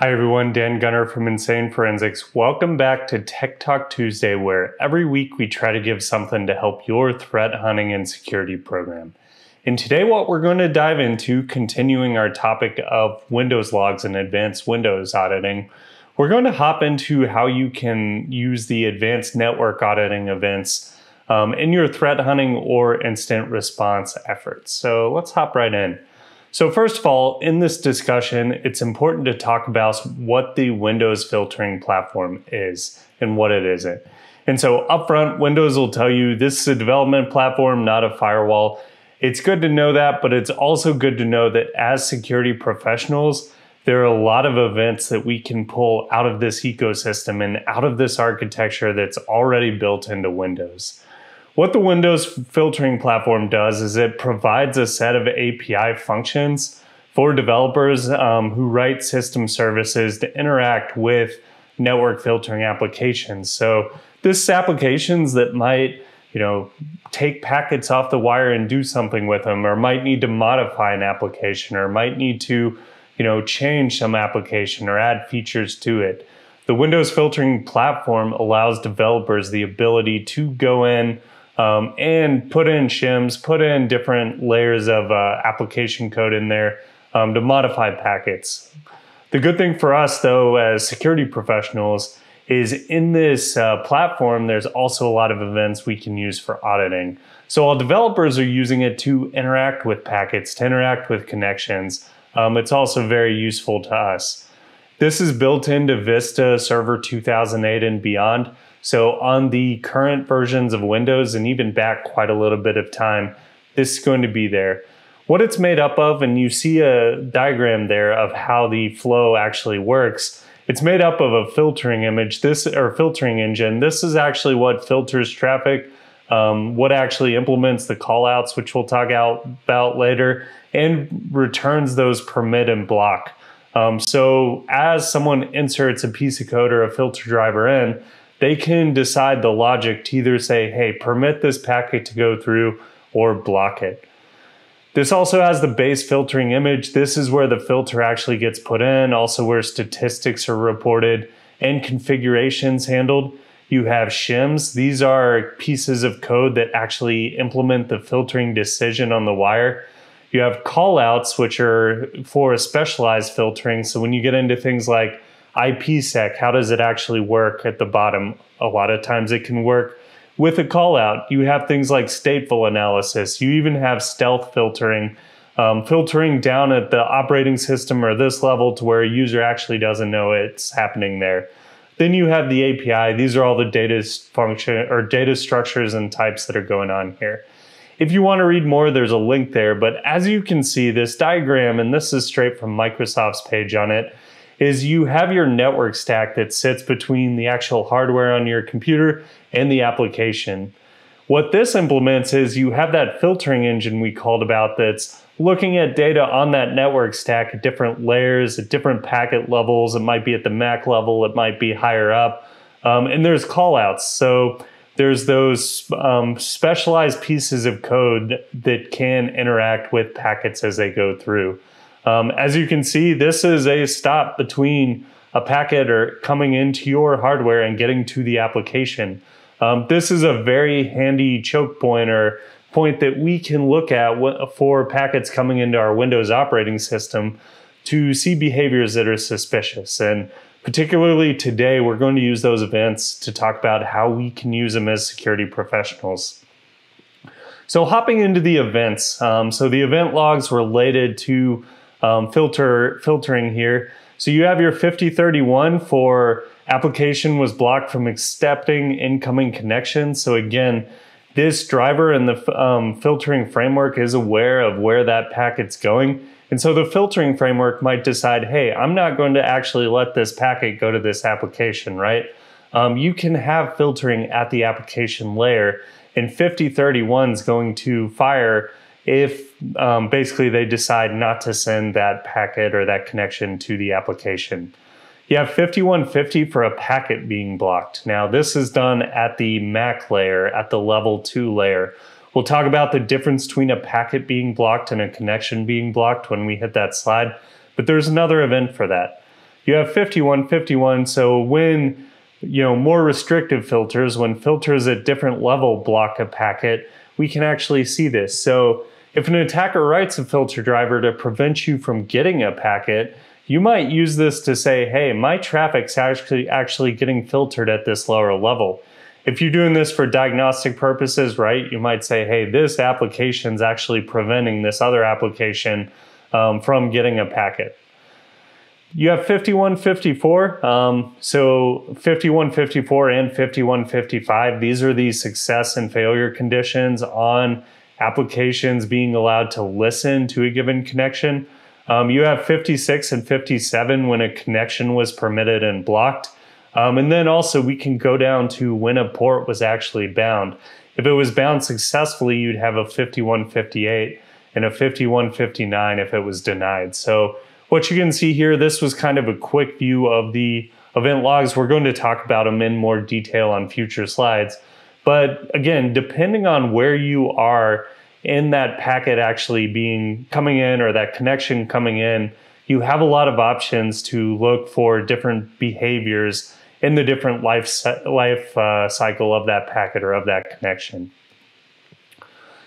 Hi everyone, Dan Gunner from Insane Forensics. Welcome back to Tech Talk Tuesday, where every week we try to give something to help your threat hunting and security program. And today what we're going to dive into, continuing our topic of Windows logs and advanced Windows auditing, we're going to hop into how you can use the advanced network auditing events in your threat hunting or incident response efforts. So let's hop right in. So first of all, in this discussion, it's important to talk about what the Windows filtering platform is and what it isn't. And so upfront, Windows will tell you this is a development platform, not a firewall. It's good to know that, but it's also good to know that as security professionals, there are a lot of events that we can pull out of this ecosystem and out of this architecture that's already built into Windows. What the Windows filtering platform does is it provides a set of API functions for developers who write system services to interact with network filtering applications. So this is applications that might, take packets off the wire and do something with them, or might need to modify an application, or might need to, change some application or add features to it. The Windows filtering platform allows developers the ability to go in and put in shims, put in different layers of application code in there to modify packets. The good thing for us, though, as security professionals, is in this platform, there's also a lot of events we can use for auditing. So while developers are using it to interact with packets, to interact with connections, it's also very useful to us. This is built into Vista Server 2008 and beyond. So on the current versions of Windows, and even back quite a little bit of time, this is going to be there. What it's made up of, and you see a diagram there of how the flow actually works, it's made up of a filtering filtering engine. This is actually what filters traffic, what actually implements the callouts, which we'll talk about later, and returns those permit and block. So as someone inserts a piece of code or a filter driver in, they can decide the logic to either say, hey, permit this packet to go through or block it. This also has the base filtering image. This is where the filter actually gets put in, also where statistics are reported and configurations handled. You have shims. These are pieces of code that actually implement the filtering decision on the wire. You have callouts, which are for a specialized filtering. So when you get into things like IPsec, how does it actually work at the bottom? A lot of times it can work with a callout. You have things like stateful analysis. You even have stealth filtering, filtering down at the operating system or this level to where a user actually doesn't know it's happening there. Then you have the API. These are all the data function or data structures and types that are going on here. If you want to read more, there's a link there. But as you can see, this diagram, and this is straight from Microsoft's page on it, is you have your network stack that sits between the actual hardware on your computer and the application. What this implements is you have that filtering engine we called about that's looking at data on that network stack at different layers, at different packet levels. It might be at the MAC level, it might be higher up, and there's callouts. So there's those specialized pieces of code that can interact with packets as they go through. As you can see, this is a stop between a packet or coming into your hardware and getting to the application. This is a very handy choke point or point that we can look at for packets coming into our Windows operating system to see behaviors that are suspicious. And particularly today, we're going to use those events to talk about how we can use them as security professionals. So hopping into the events, so the event logs related to filtering here. So you have your 5031 for application was blocked from accepting incoming connections. So again, this driver and the filtering framework is aware of where that packet's going. And so the filtering framework might decide, hey, I'm not going to actually let this packet go to this application, right? You can have filtering at the application layer, and 5031 is going to fire if basically they decide not to send that packet or that connection to the application. You have 5150 for a packet being blocked. Now this is done at the MAC layer, at the level 2 layer. We'll talk about the difference between a packet being blocked and a connection being blocked when we hit that slide, but there's another event for that. You have 5151, so when more restrictive filters, when filters at different level block a packet, we can actually see this. So if an attacker writes a filter driver to prevent you from getting a packet, you might use this to say, hey, my traffic's actually getting filtered at this lower level. If you're doing this for diagnostic purposes, right, you might say, hey, this application's actually preventing this other application from getting a packet. You have 5154. So 5154 and 5155, these are the success and failure conditions on applications being allowed to listen to a given connection. You have 56 and 57 when a connection was permitted and blocked. And then also we can go down to when a port was actually bound. If it was bound successfully, you'd have a 5158 and a 5159 if it was denied. So what you can see here, this was kind of a quick view of the event logs. We're going to talk about them in more detail on future slides. But again, depending on where you are in that packet actually coming in or that connection coming in, you have a lot of options to look for different behaviors in the different life cycle of that packet or of that connection.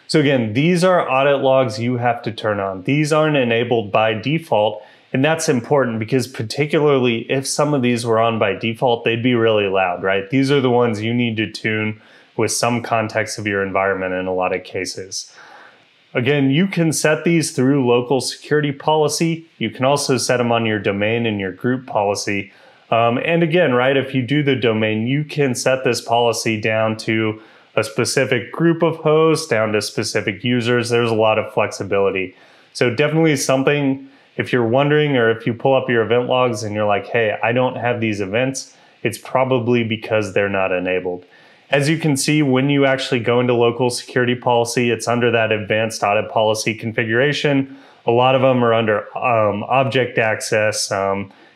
So again, these are audit logs you have to turn on. These aren't enabled by default, and that's important because particularly if some of these were on by default, they'd be really loud, right? These are the ones you need to tune with some context of your environment in a lot of cases. Again, you can set these through local security policy. You can also set them on your domain and your group policy. And again, right, if you do the domain, you can set this policy down to a specific group of hosts, down to specific users. There's a lot of flexibility. So definitely something, if you're wondering or if you pull up your event logs and you're like, hey, I don't have these events, it's probably because they're not enabled. As you can see, when you actually go into local security policy, it's under that advanced audit policy configuration. A lot of them are under object access.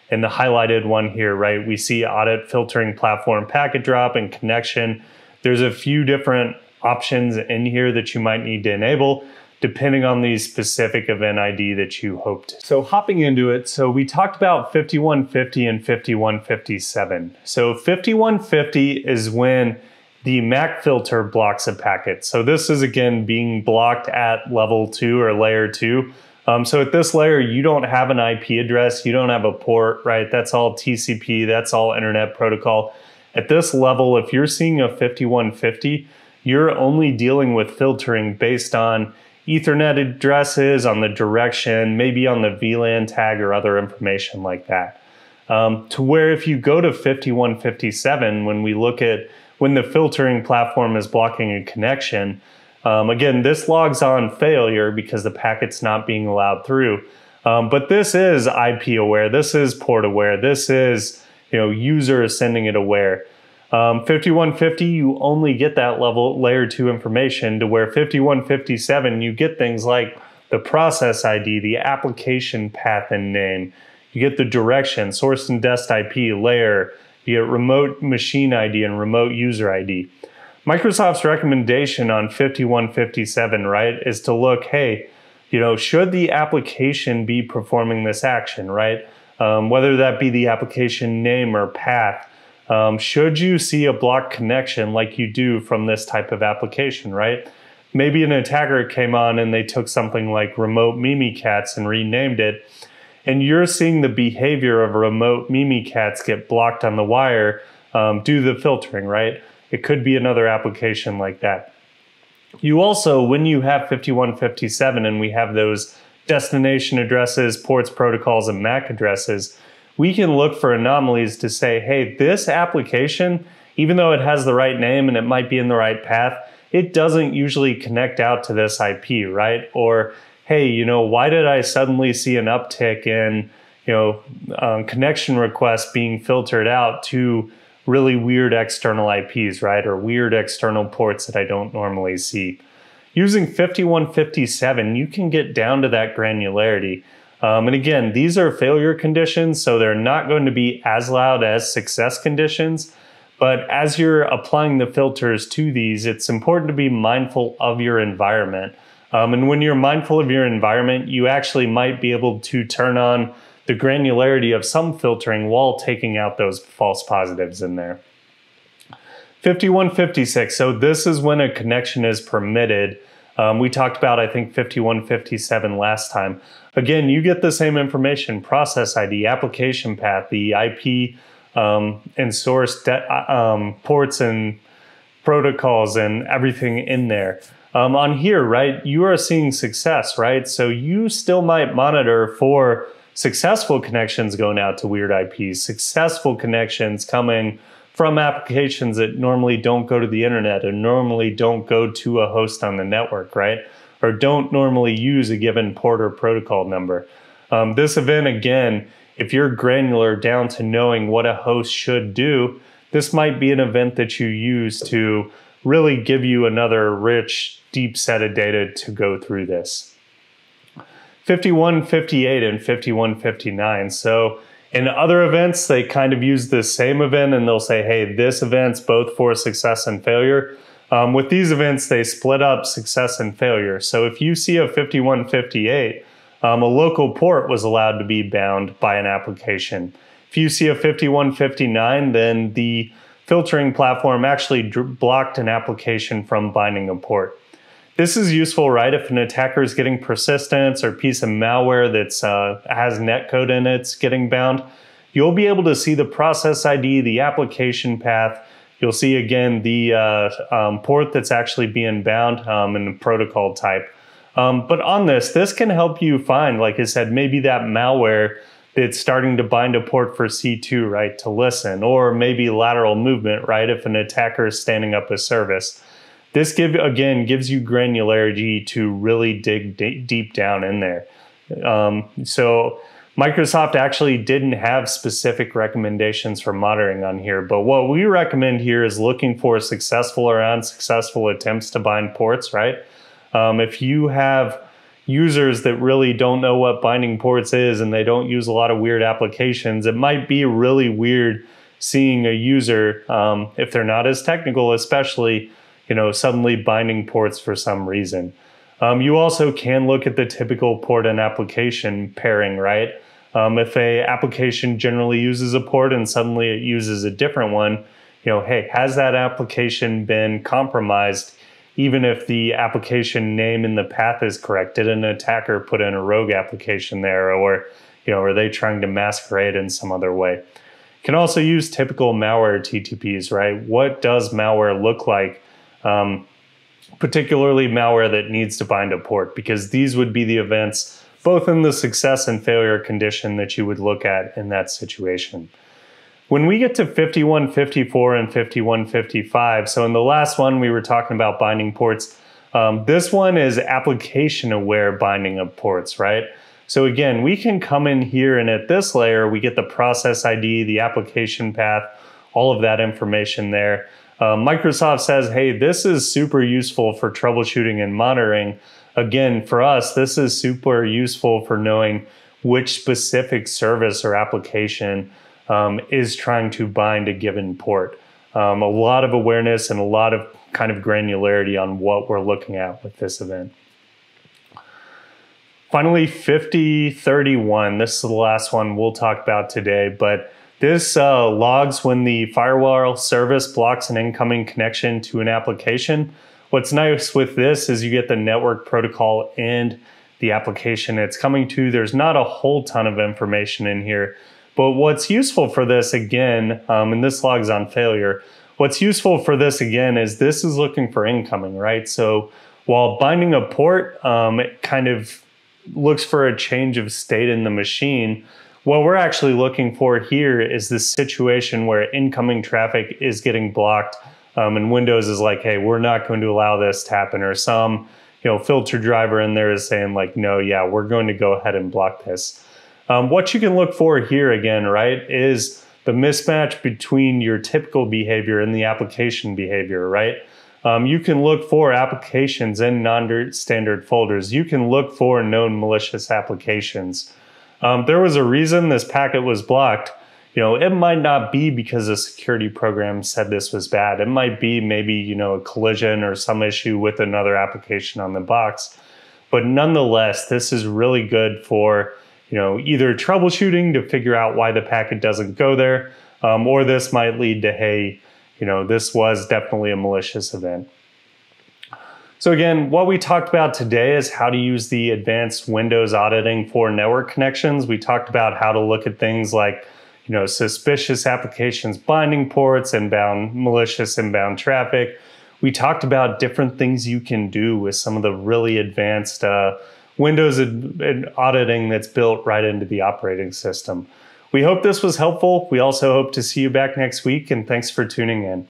And the highlighted one here, right, we see audit filtering platform packet drop and connection. There's a few different options in here that you might need to enable depending on the specific event ID that you hoped. So hopping into it, so we talked about 5150 and 5157. So 5150 is when the MAC filter blocks a packet. So this is again being blocked at level 2 or layer 2. So at this layer, you don't have an IP address, you don't have a port, right? That's all TCP, that's all internet protocol. At this level, if you're seeing a 5150, you're only dealing with filtering based on Ethernet addresses, on the direction, maybe on the VLAN tag or other information like that. To where if you go to 5157, when we look at when the filtering platform is blocking a connection, again, this logs on failure because the packet's not being allowed through. But this is IP aware, this is port aware, this is user sending it aware. 5150, you only get that level layer 2 information, to where 5157, you get things like the process ID, the application path and name, you get the direction, source and dest IP layer, you get remote machine ID and remote user ID. Microsoft's recommendation on 5157, right, is to look, hey, should the application be performing this action, right? Whether that be the application name or path, should you see a blocked connection like you do from this type of application, right? Maybe an attacker came on and they took something like remote Mimikatz and renamed it, and you're seeing the behavior of remote Mimikatz get blocked on the wire due to the filtering, right? It could be another application like that. You also, when you have 5157 and we have those destination addresses, ports, protocols, and MAC addresses, we can look for anomalies to say, hey, this application, even though it has the right name and it might be in the right path, it doesn't usually connect out to this IP, right? Or, hey, why did I suddenly see an uptick in, connection requests being filtered out to really weird external IPs, right? Or weird external ports that I don't normally see. Using 5157, you can get down to that granularity. And again, these are failure conditions, so they're not going to be as loud as success conditions. But as you're applying the filters to these, it's important to be mindful of your environment. And when you're mindful of your environment, you actually might be able to turn on the granularity of some filtering while taking out those false positives in there. 5156, so this is when a connection is permitted. We talked about, I think, 5157 last time. Again, you get the same information: process ID, application path, the IP and source ports and protocols and everything in there. On here, right, you are seeing success, right? So you still might monitor for successful connections going out to weird IPs, successful connections coming from applications that normally don't go to the internet and normally don't go to a host on the network, right? Or don't normally use a given port or protocol number. This event, again, if you're granular down to knowing what a host should do, this might be an event that you use to really give you another rich, deep set of data to go through this. 5158 and 5159. So in other events, they kind of use the same event and they'll say, hey, this event's both for success and failure. With these events, they split up success and failure. So if you see a 5158, a local port was allowed to be bound by an application. If you see a 5159, then the filtering platform actually blocked an application from binding a port. This is useful, right? If an attacker is getting persistence or piece of malware that's has netcode in it's getting bound, you'll be able to see the process ID, the application path. You'll see again the port that's actually being bound and the protocol type. But on this can help you find, like I said, maybe that malware that's starting to bind a port for C2, right, to listen, or maybe lateral movement, right, if an attacker is standing up a service. This gives you granularity to really dig deep down in there. So Microsoft actually didn't have specific recommendations for monitoring on here, but what we recommend here is looking for successful or unsuccessful attempts to bind ports, right? If you have users that really don't know what binding ports is and they don't use a lot of weird applications, it might be really weird seeing a user, if they're not as technical, especially, suddenly binding ports for some reason. You also can look at the typical port and application pairing, right? If a application generally uses a port and suddenly it uses a different one, hey, has that application been compromised? Even if the application name in the path is correct, did an attacker put in a rogue application there, or are they trying to masquerade in some other way? You can also use typical malware TTPs, right? What does malware look like? Particularly malware that needs to bind a port, because these would be the events both in the success and failure condition that you would look at in that situation. When we get to 5154 and 5155, so in the last one we were talking about binding ports, this one is application aware binding of ports, right? So again, we can come in here and at this layer, we get the process ID, the application path, all of that information there. Microsoft says, hey, this is super useful for troubleshooting and monitoring. Again, for us, this is super useful for knowing which specific service or application is trying to bind a given port. A lot of awareness and a lot of kind of granularity on what we're looking at with this event. Finally, 5031. This is the last one we'll talk about today, but this logs when the firewall service blocks an incoming connection to an application. What's nice with this is you get the network protocol and the application it's coming to. There's not a whole ton of information in here, but what's useful for this again, and this logs on failure, what's useful for this again is this is looking for incoming, right? So while binding a port, it kind of looks for a change of state in the machine. What we're actually looking for here is this situation where incoming traffic is getting blocked, and Windows is like, hey, we're not going to allow this to happen, or some filter driver in there is saying like, no, yeah, we're going to go ahead and block this. What you can look for here again, right, is the mismatch between your typical behavior and the application behavior, right? You can look for applications in non-standard folders. You can look for known malicious applications. There was a reason this packet was blocked. It might not be because a security program said this was bad. It might be maybe, a collision or some issue with another application on the box. But nonetheless, this is really good for either troubleshooting to figure out why the packet doesn't go there, or this might lead to, hey, this was definitely a malicious event. So again, what we talked about today is how to use the advanced Windows auditing for network connections. We talked about how to look at things like, suspicious applications, binding ports, malicious inbound traffic. We talked about different things you can do with some of the really advanced Windows auditing that's built right into the operating system. We hope this was helpful. We also hope to see you back next week, and thanks for tuning in.